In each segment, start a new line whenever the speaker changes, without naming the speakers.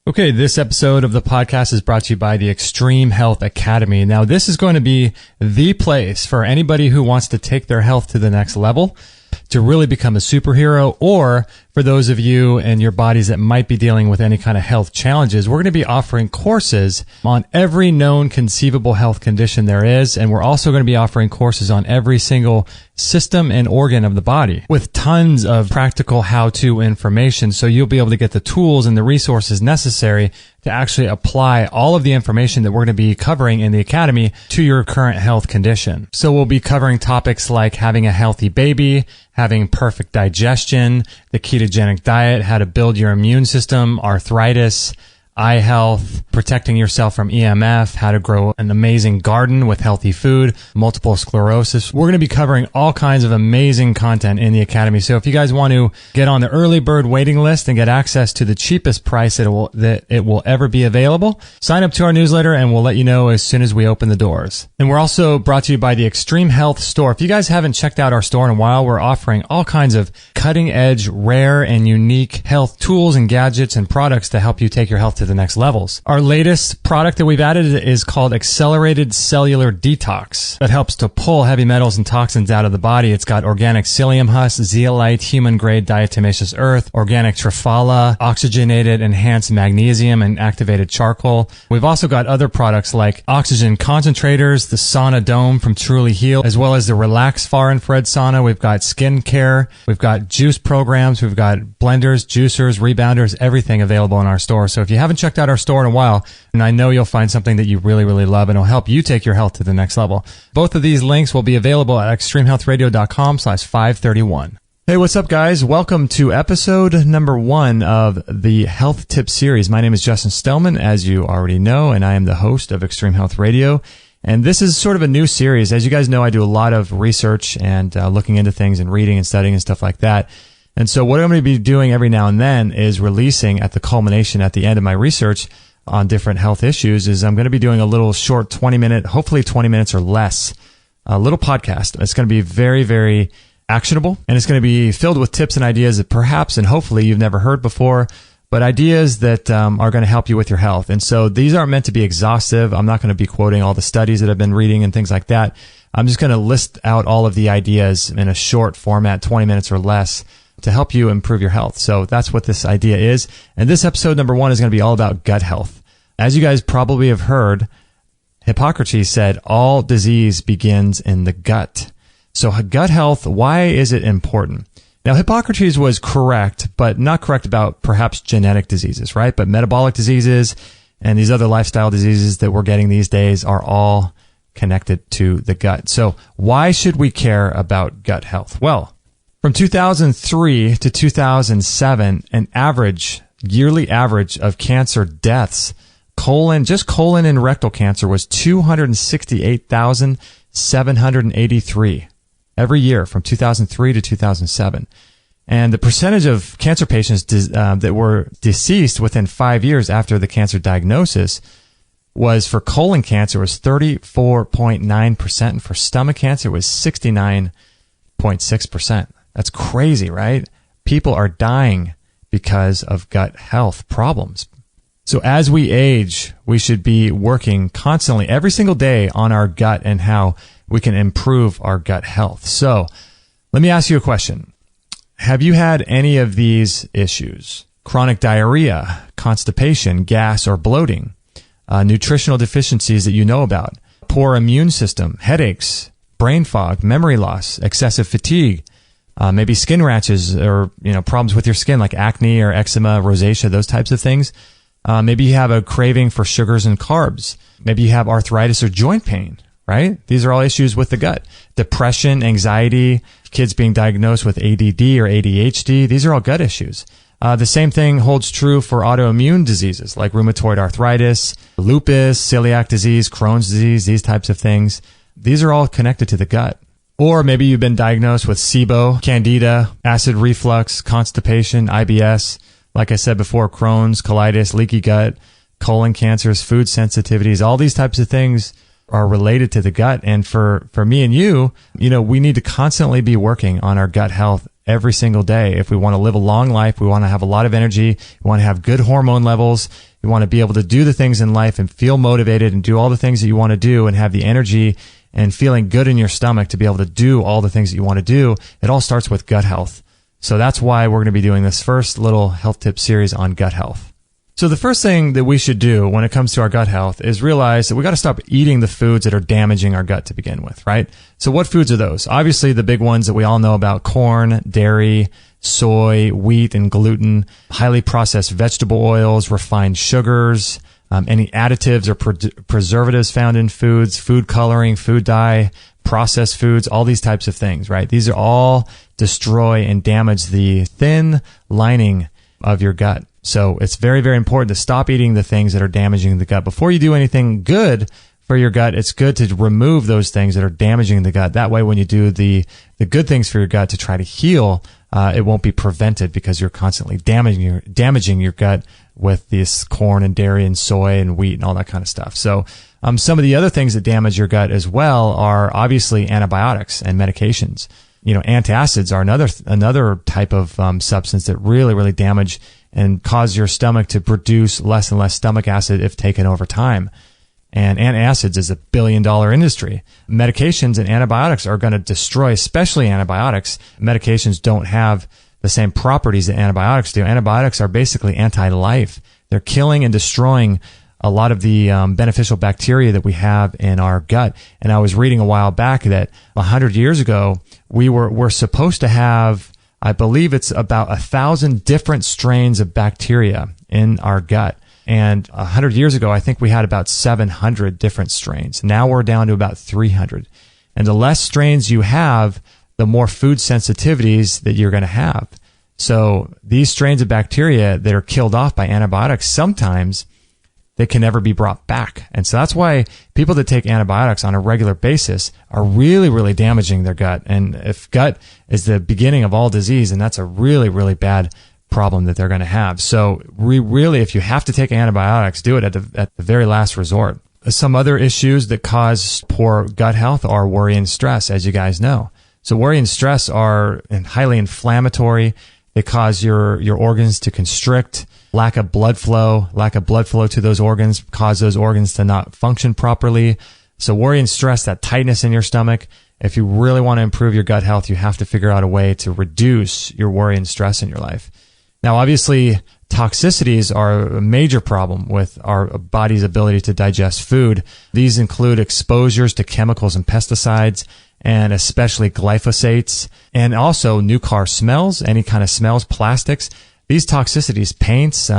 Okay, this episode of the podcast is brought to you by the Extreme Health Academy. Now, this is going to be the place for anybody who wants to take their health to the next level, to really become a superhero, or for those of you and your bodies that might be dealing with any kind of health challenges. We're going to be offering courses on every known conceivable health condition there is, and we're also going to be offering courses on every single system and organ of the body with tons of practical how-to information, so you'll be able to get the tools and the resources necessary to actually apply all of the information that we're going to be covering in the Academy to your current health condition. So we'll be covering topics like having a healthy baby, having perfect digestion, the ketogenic diet, how to build your immune system, arthritis, eye health, protecting yourself from EMF, how to grow an amazing garden with healthy food, multiple sclerosis. We're going to be covering all kinds of amazing content in the Academy. So if you guys want to get on the early bird waiting list and get access to the cheapest price that it will ever be available, sign up to our newsletter and we'll let you know as soon as we open the doors. And we're also brought to you by the Extreme Health Store. If you guys haven't checked out our store in a while, we're offering all kinds of cutting edge, rare, and unique health tools and gadgets and products to help you take your health to the next levels. Our latest product that we've added is called Accelerated Cellular Detox. That helps to pull heavy metals and toxins out of the body. It's got organic psyllium husk, zeolite, human-grade diatomaceous earth, organic triphala, oxygenated enhanced magnesium, and activated charcoal. We've also got other products like oxygen concentrators, the sauna dome from Truly Heal, as well as the Relax Far Infrared Sauna. We've got skin care. We've got juice programs. We've got blenders, juicers, rebounders, everything available in our store. So if you haven't checked out our store in a while, and I know you'll find something that you really, really love and it'll help you take your health to the next level. Both of these links will be available at extremehealthradio.com/531. Hey, what's up, guys? Welcome to episode number 1 of the Health Tip series. My name is Justin Stellman, as you already know, and I am the host of Extreme Health Radio. And this is sort of a new series. As you guys know, I do a lot of research and looking into things and reading and studying and stuff like that. And so what I'm going to be doing every now and then is releasing at the culmination at the end of my research on different health issues is I'm going to be doing a little short 20-minute, hopefully 20 minutes or less, a little podcast. It's going to be very, very actionable, and it's going to be filled with tips and ideas that perhaps and hopefully you've never heard before, but ideas that are going to help you with your health. And so these aren't meant to be exhaustive. I'm not going to be quoting all the studies that I've been reading and things like that. I'm just going to list out all of the ideas in a short format, 20 minutes or less, to help you improve your health. So that's what this idea is. And this episode number 1 is going to be all about gut health. As you guys probably have heard, Hippocrates said all disease begins in the gut. So gut health, why is it important? Now, Hippocrates was correct, but not correct about perhaps genetic diseases, right? But metabolic diseases and these other lifestyle diseases that we're getting these days are all connected to the gut. So why should we care about gut health? Well, from 2003 to 2007, an yearly average of cancer deaths, colon and rectal cancer, was 268,783 every year from 2003 to 2007. And the percentage of cancer patients that were deceased within 5 years after the cancer diagnosis was, for colon cancer, was 34.9%, and for stomach cancer was 69.6%. That's crazy, right? People are dying because of gut health problems. So as we age, we should be working constantly every single day on our gut and how we can improve our gut health. So let me ask you a question. Have you had any of these issues? Chronic diarrhea, constipation, gas or bloating, nutritional deficiencies that you know about, poor immune system, headaches, brain fog, memory loss, excessive fatigue, maybe skin rashes or problems with your skin like acne or eczema, rosacea, those types of things. Maybe you have a craving for sugars and carbs. Maybe you have arthritis or joint pain, right? These are all issues with the gut. Depression, anxiety, kids being diagnosed with ADD or ADHD. These are all gut issues. The same thing holds true for autoimmune diseases like rheumatoid arthritis, lupus, celiac disease, Crohn's disease, these types of things. These are all connected to the gut. Or maybe you've been diagnosed with SIBO, candida, acid reflux, constipation, IBS. Like I said before, Crohn's, colitis, leaky gut, colon cancers, food sensitivities, all these types of things are related to the gut. And for me and you, we need to constantly be working on our gut health every single day. If we want to live a long life, we want to have a lot of energy, we want to have good hormone levels, we want to be able to do the things in life and feel motivated and do all the things that you want to do and have the energy and feeling good in your stomach to be able to do all the things that you want to do. It all starts with gut health. So that's why we're going to be doing this first little health tip series on gut health. So the first thing that we should do when it comes to our gut health is realize that we got to stop eating the foods that are damaging our gut to begin with, right? So what foods are those? Obviously the big ones that we all know about: corn, dairy, soy, wheat, and gluten, highly processed vegetable oils, refined sugars, any additives or preservatives found in foods, food coloring, food dye, processed foods, all these types of things, right? These are all destroy and damage the thin lining of your gut. So it's very, very important to stop eating the things that are damaging the gut. Before you do anything good for your gut, it's good to remove those things that are damaging the gut. That way, when you do the good things for your gut to try to heal, it won't be prevented because you're constantly damaging your gut with this corn and dairy and soy and wheat and all that kind of stuff. So some of the other things that damage your gut as well are obviously antibiotics and medications. You know, antacids are another type of substance that really, really damage and cause your stomach to produce less and less stomach acid if taken over time. And antacids is $1 billion industry. Medications and antibiotics are going to destroy, especially antibiotics. Medications don't have the same properties that antibiotics do. Antibiotics are basically anti-life. They're killing and destroying a lot of the beneficial bacteria that we have in our gut. And I was reading a while back that 100 years ago, we're supposed to have, I believe it's about 1,000 different strains of bacteria in our gut. And 100 years ago, I think we had about 700 different strains. Now we're down to about 300. And the less strains you have, the more food sensitivities that you're going to have. So these strains of bacteria that are killed off by antibiotics, sometimes they can never be brought back. And so that's why people that take antibiotics on a regular basis are really, really damaging their gut. And if gut is the beginning of all disease, and that's a really, really bad problem that they're going to have. So really, if you have to take antibiotics, do it at the very last resort. Some other issues that cause poor gut health are worry and stress, as you guys know. So worry and stress are highly inflammatory. They cause your organs to constrict. Lack of blood flow to those organs cause those organs to not function properly. So worry and stress, that tightness in your stomach. If you really want to improve your gut health, you have to figure out a way to reduce your worry and stress in your life. Now, obviously, toxicities are a major problem with our body's ability to digest food. These include exposures to chemicals and pesticides, and especially glyphosates, and also new car smells, any kind of smells, plastics. These toxicities, paints,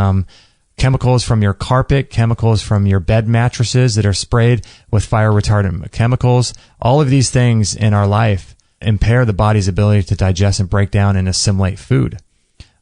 chemicals from your carpet, chemicals from your bed mattresses that are sprayed with fire retardant chemicals, all of these things in our life impair the body's ability to digest and break down and assimilate food.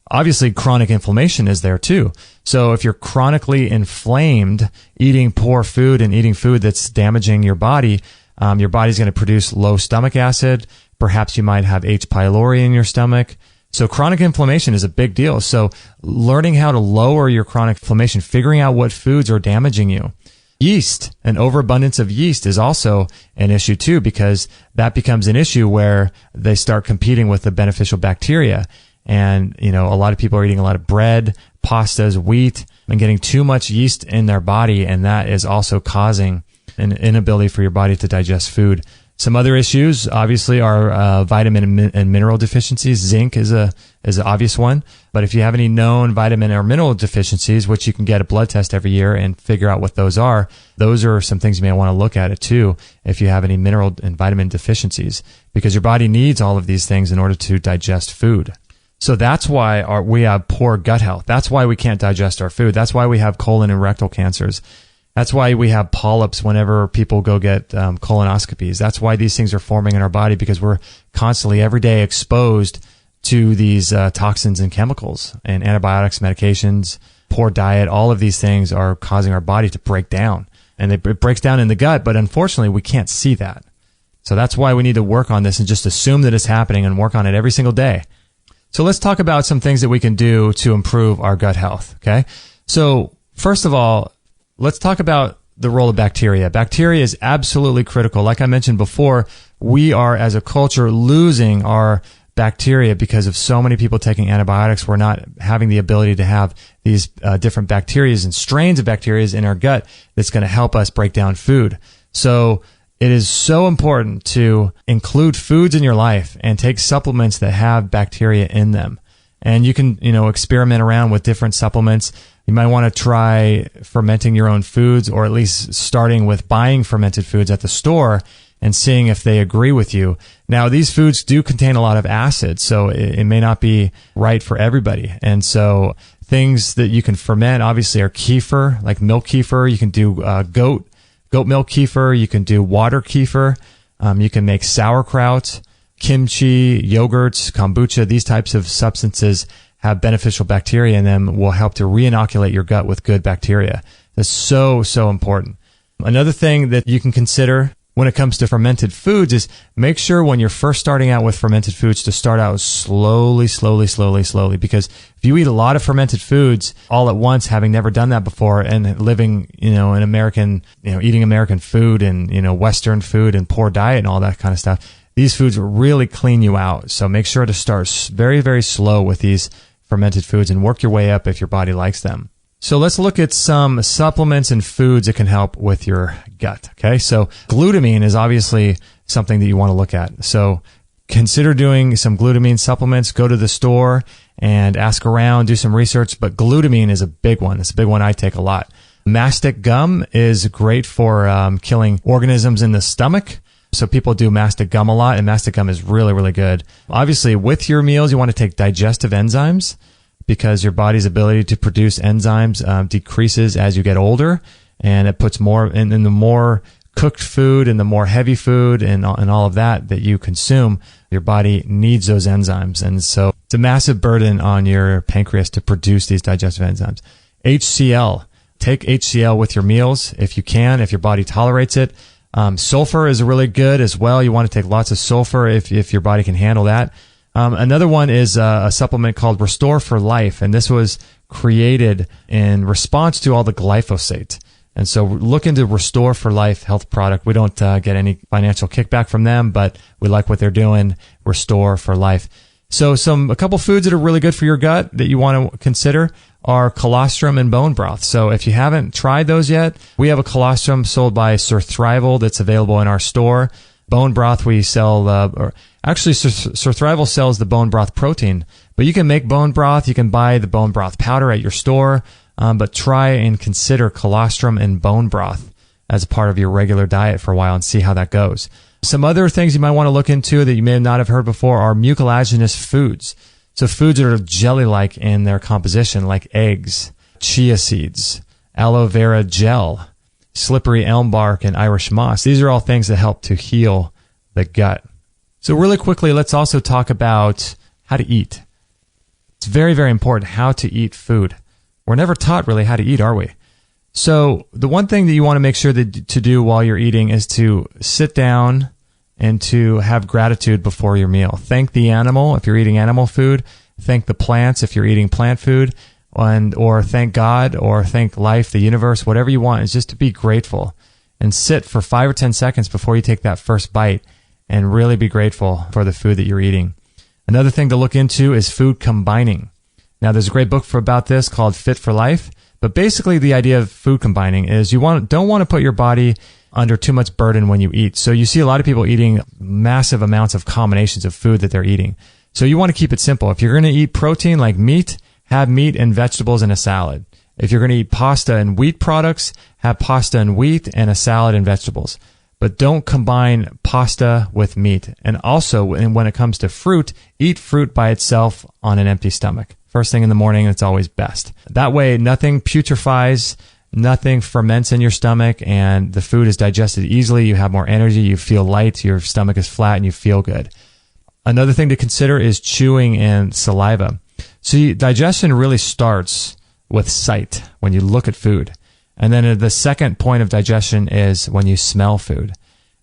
Obviously, chronic inflammation is there too. So if you're chronically inflamed, eating poor food and eating food that's damaging your body's going to produce low stomach acid. Perhaps you might have H. pylori in your stomach. So chronic inflammation is a big deal. So learning how to lower your chronic inflammation, figuring out what foods are damaging you. Yeast, an overabundance of yeast is also an issue too, because that becomes an issue where they start competing with the beneficial bacteria. And, you know, a lot of people are eating a lot of bread, pastas, wheat, and getting too much yeast in their body. And that is also causing an inability for your body to digest food. Some other issues, obviously, are vitamin and mineral deficiencies. Zinc is an obvious one. But if you have any known vitamin or mineral deficiencies, which you can get a blood test every year and figure out what those are some things you may want to look at it too if you have any mineral and vitamin deficiencies, because your body needs all of these things in order to digest food. So that's why we have poor gut health. That's why we can't digest our food. That's why we have colon and rectal cancers. That's why we have polyps whenever people go get colonoscopies. That's why these things are forming in our body, because we're constantly every day exposed to these toxins and chemicals and antibiotics, medications, poor diet. All of these things are causing our body to break down, and it breaks down in the gut. But unfortunately, we can't see that. So that's why we need to work on this and just assume that it's happening and work on it every single day. So let's talk about some things that we can do to improve our gut health. Okay. So first of all, let's talk about the role of bacteria. Bacteria is absolutely critical. Like I mentioned before, we are as a culture losing our bacteria, because of so many people taking antibiotics, we're not having the ability to have these different bacteria and strains of bacteria in our gut that's going to help us break down food. So it is so important to include foods in your life and take supplements that have bacteria in them. And you can, experiment around with different supplements. You might want to try fermenting your own foods, or at least starting with buying fermented foods at the store and seeing if they agree with you. Now, these foods do contain a lot of acid, so it may not be right for everybody. And so things that you can ferment obviously are kefir, like milk kefir. You can do goat milk kefir. You can do water kefir. You can make sauerkraut, kimchi, yogurts, kombucha. These types of substances have beneficial bacteria in them, will help to re-inoculate your gut with good bacteria. That's so, so important. Another thing that you can consider when it comes to fermented foods is make sure when you're first starting out with fermented foods to start out slowly, because if you eat a lot of fermented foods all at once, having never done that before, and living, in American, eating American food and, Western food and poor diet and all that kind of stuff, these foods will really clean you out. So make sure to start very, very slow with these fermented foods and work your way up if your body likes them. So let's look at some supplements and foods that can help with your gut. Okay. So glutamine is obviously something that you want to look at. So consider doing some glutamine supplements. Go to the store and ask around, do some research. But glutamine is a big one. It's a big one I take a lot. Mastic gum is great for killing organisms in the stomach. So people do mastic gum a lot, and mastic gum is really, really good. Obviously, with your meals, you want to take digestive enzymes, because your body's ability to produce enzymes decreases as you get older, and it puts more in the more cooked food and the more heavy food and all of that you consume, your body needs those enzymes. And so it's a massive burden on your pancreas to produce these digestive enzymes. HCl. Take HCl with your meals if you can, if your body tolerates it. Sulfur is really good as well. You want to take lots of sulfur if your body can handle that. Another one is a supplement called Restore for Life, and this was created in response to all the glyphosate. And so look into Restore for Life health product. We don't get any financial kickback from them, but we like what they're doing. Restore for Life. So a couple foods that are really good for your gut that you want to consider are colostrum and bone broth. So if you haven't tried those yet, we have a colostrum sold by Surthrival that's available in our store. Bone broth we sell, actually Surthrival sells the bone broth protein, but you can make bone broth. You can buy the bone broth powder at your store, but try and consider colostrum and bone broth as a part of your regular diet for a while and see how that goes. Some other things you might want to look into that you may not have heard before are mucilaginous foods. So foods that are jelly-like in their composition, like eggs, chia seeds, aloe vera gel, slippery elm bark, and Irish moss. These are all things that help to heal the gut. So really quickly, let's also talk about how to eat. It's very, very important how to eat food. We're never taught really how to eat, are we? So the one thing that you want to make sure to do while you're eating is to sit down and to have gratitude before your meal. Thank the animal if you're eating animal food. Thank the plants if you're eating plant food. Or thank God, or thank life, the universe, whatever you want. Is just to be grateful and sit for 5 or 10 seconds before you take that first bite and really be grateful for the food that you're eating. Another thing to look into is food combining. Now, there's a great book about this called Fit for Life. But basically, the idea of food combining is you don't want to put your body under too much burden when you eat. So you see a lot of people eating massive amounts of combinations of food that they're eating. So you want to keep it simple. If you're going to eat protein like meat, have meat and vegetables in a salad. If you're going to eat pasta and wheat products, have pasta and wheat and a salad and vegetables. But don't combine pasta with meat. And also, when it comes to fruit, eat fruit by itself on an empty stomach. First thing in the morning, it's always best. That way, nothing putrefies, nothing ferments in your stomach, and the food is digested easily. You have more energy, you feel light, your stomach is flat, and you feel good. Another thing to consider is chewing and saliva. See, digestion really starts with sight, when you look at food. And then the second point of digestion is when you smell food.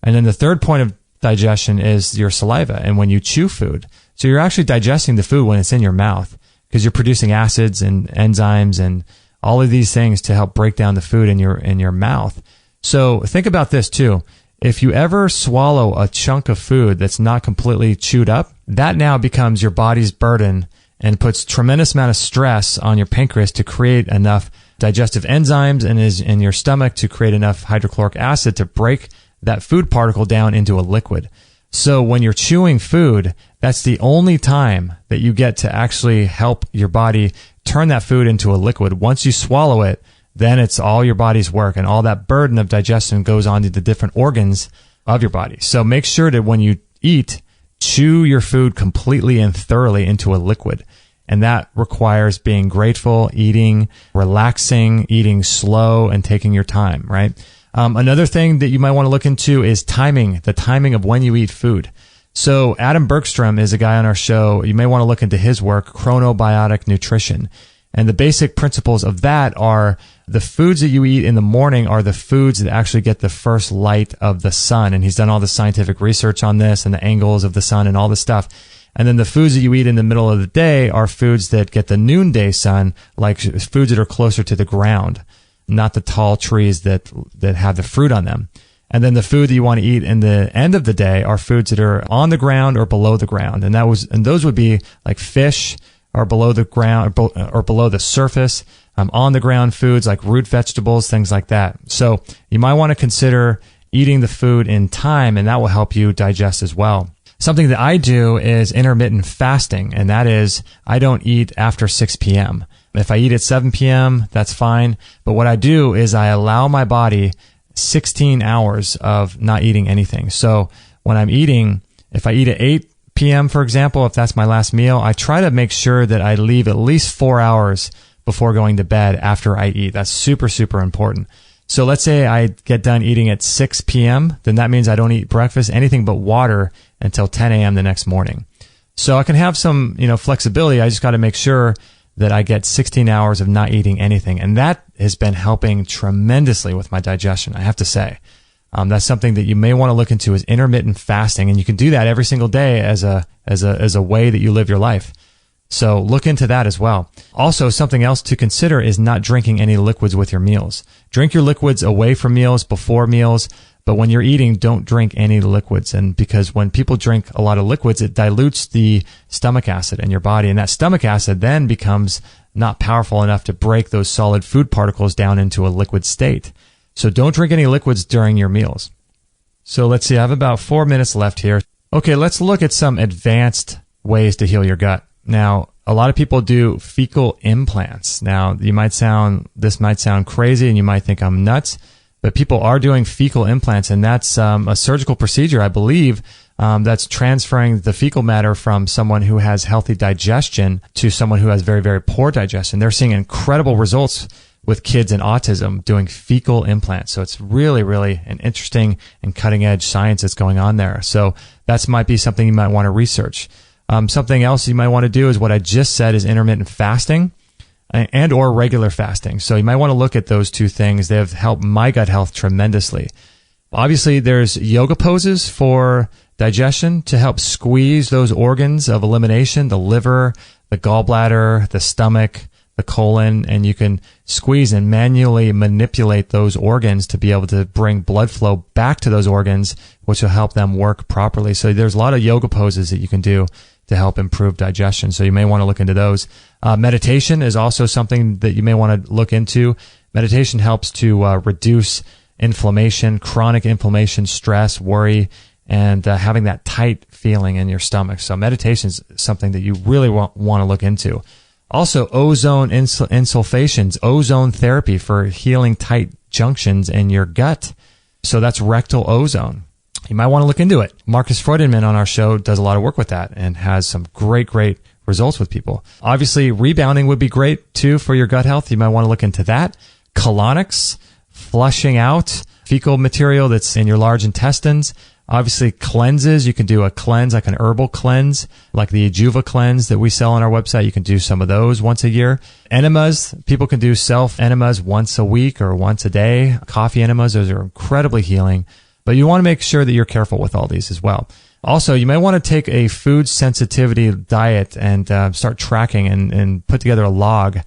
And then the third point of digestion is your saliva, and when you chew food. So you're actually digesting the food when it's in your mouth, because you're producing acids and enzymes and all of these things to help break down the food in your mouth. So think about this too. if you ever swallow a chunk of food that's not completely chewed up, that now becomes your body's burden and puts tremendous amount of stress on your pancreas to create enough digestive enzymes and is in your stomach to create enough hydrochloric acid to break that food particle down into a liquid. So when you're chewing food, that's the only time that you get to actually help your body turn that food into a liquid. Once you swallow it, then it's all your body's work, and all that burden of digestion goes on to the different organs of your body. So make sure that when you eat, chew your food completely and thoroughly into a liquid. And that requires being grateful, eating, relaxing, eating slow, and taking your time, right? Another thing that you might want to look into is timing, the timing of when you eat food. So Adam Bergstrom is a guy on our show. You may want to look into his work, Chronobiotic Nutrition. And the basic principles of that are the foods that you eat in the morning are the foods that actually get the first light of the sun. And he's done all the scientific research on this and the angles of the sun and all this stuff. And then the foods that you eat in the middle of the day are foods that get the noonday sun, like foods that are closer to the ground, not the tall trees that have the fruit on them. And then the food that you want to eat in the end of the day are foods that are on the ground or below the ground. And those would be like fish, or below the ground or below the surface, on the ground foods like root vegetables, things like that. So you might want to consider eating the food in time, and that will help you digest as well. Something that I do is intermittent fasting, and that is I don't eat after 6 p.m. If I eat at 7 p.m., that's fine. But what I do is I allow my body 16 hours of not eating anything. So when I'm eating, if I eat at 8 p.m., for example, if that's my last meal, I try to make sure that I leave at least 4 hours before going to bed after I eat. That's super, super important. So let's say I get done eating at 6 p.m., then that means I don't eat breakfast, anything but water until 10 a.m. the next morning. So I can have some, flexibility. I just got to make sure that I get 16 hours of not eating anything. And that has been helping tremendously with my digestion, I have to say. That's something that you may want to look into is intermittent fasting, and you can do that every single day as a way that you live your life. So look into that as well. Also, something else to consider is not drinking any liquids with your meals. Drink your liquids away from meals, before meals, but when you're eating, don't drink any liquids. And because when people drink a lot of liquids, it dilutes the stomach acid in your body, and that stomach acid then becomes not powerful enough to break those solid food particles down into a liquid state. So don't drink any liquids during your meals. So let's see, I have about 4 minutes left here. Okay, let's look at some advanced ways to heal your gut. Now, a lot of people do fecal implants. Now, this might sound crazy and you might think I'm nuts, but people are doing fecal implants, and that's a surgical procedure, I believe, that's transferring the fecal matter from someone who has healthy digestion to someone who has very, very poor digestion. They're seeing incredible results with kids and autism doing fecal implants. So it's really, really an interesting and cutting edge science that's going on there. So that might be something you might want to research. Something else you might want to do is what I just said is intermittent fasting and or regular fasting. So you might want to look at those two things. They have helped my gut health tremendously. Obviously, there's yoga poses for digestion to help squeeze those organs of elimination, the liver, the gallbladder, the stomach, the colon, and you can squeeze and manually manipulate those organs to be able to bring blood flow back to those organs, which will help them work properly. So there's a lot of yoga poses that you can do to help improve digestion. So you may want to look into those. Meditation is also something that you may want to look into. Meditation helps to reduce inflammation, chronic inflammation, stress, worry, and having that tight feeling in your stomach. So meditation is something that you really want to look into. Also, ozone insulfations, ozone therapy for healing tight junctions in your gut. So that's rectal ozone. You might want to look into it. Marcus Freudenman on our show does a lot of work with that and has some great, great results with people. Obviously, rebounding would be great too for your gut health. You might want to look into that. Colonics, flushing out fecal material that's in your large intestines. Obviously, cleanses. You can do a cleanse, like an herbal cleanse, like the Ajuva cleanse that we sell on our website. You can do some of those once a year. Enemas. People can do self-enemas once a week or once a day. Coffee enemas. Those are incredibly healing. But you want to make sure that you're careful with all these as well. Also, you may want to take a food sensitivity diet and start tracking and put together a log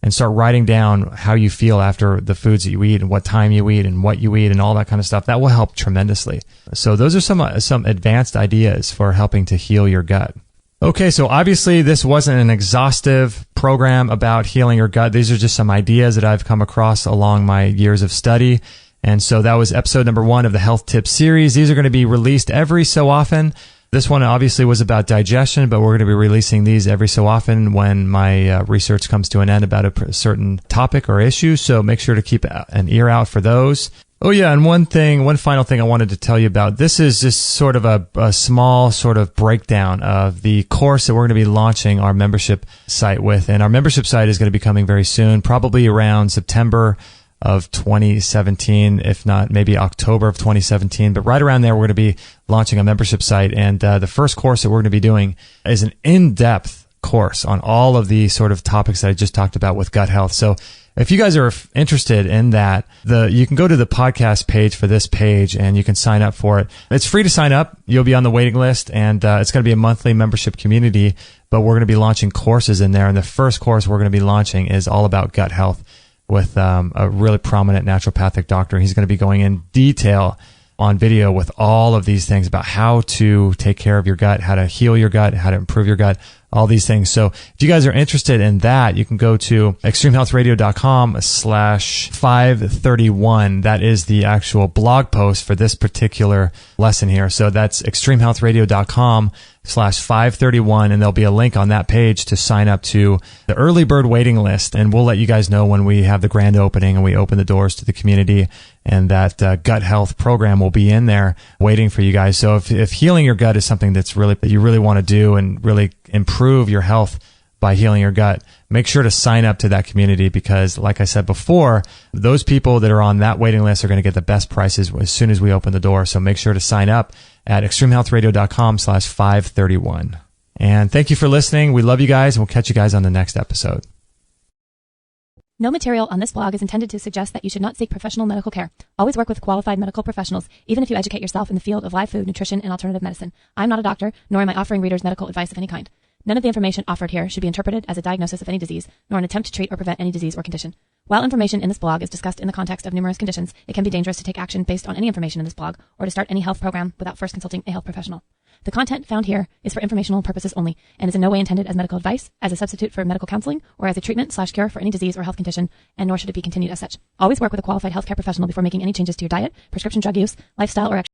and start writing down how you feel after the foods that you eat and what time you eat and what you eat and all that kind of stuff. That will help tremendously. So those are some advanced ideas for helping to heal your gut. Okay, so obviously this wasn't an exhaustive program about healing your gut. These are just some ideas that I've come across along my years of study. And so that was episode number 1 of the Health Tips series. These are going to be released every so often. This one obviously was about digestion, but we're going to be releasing these every so often when my research comes to an end about a certain topic or issue. So make sure to keep an ear out for those. Oh yeah, and one final thing I wanted to tell you about. This is just sort of a small sort of breakdown of the course that we're going to be launching our membership site with. And our membership site is going to be coming very soon, probably around September of 2017, if not maybe October of 2017. But right around there, we're going to be launching a membership site. And the first course that we're going to be doing is an in-depth course on all of the sort of topics that I just talked about with gut health. So if you guys are interested in that, you can go to the podcast page for this page and you can sign up for it. It's free to sign up. You'll be on the waiting list, and it's going to be a monthly membership community, but we're going to be launching courses in there. And the first course we're going to be launching is all about gut health with a really prominent naturopathic doctor. He's going to be going in detail on video with all of these things about how to take care of your gut, how to heal your gut, how to improve your gut, all these things. So if you guys are interested in that, you can go to extremehealthradio.com/531. That is the actual blog post for this particular lesson here. So that's extremehealthradio.com/531, and there'll be a link on that page to sign up to the early bird waiting list. And we'll let you guys know when we have the grand opening and we open the doors to the community, and that gut health program will be in there waiting for you guys. So if healing your gut is something that you really want to do and really improve your health by healing your gut, make sure to sign up to that community, because like I said before, those people that are on that waiting list are going to get the best prices as soon as we open the door. So make sure to sign up at extremehealthradio.com/531. And thank you for listening. We love you guys, and we'll catch you guys on the next episode.
No material on this blog is intended to suggest that you should not seek professional medical care. Always work with qualified medical professionals, even if you educate yourself in the field of live food, nutrition, and alternative medicine. I'm not a doctor, nor am I offering readers medical advice of any kind. None of the information offered here should be interpreted as a diagnosis of any disease, nor an attempt to treat or prevent any disease or condition. While information in this blog is discussed in the context of numerous conditions, it can be dangerous to take action based on any information in this blog or to start any health program without first consulting a health professional. The content found here is for informational purposes only and is in no way intended as medical advice, as a substitute for medical counseling, or as a treatment/cure for any disease or health condition, and nor should it be continued as such. Always work with a qualified healthcare professional before making any changes to your diet, prescription drug use, lifestyle, or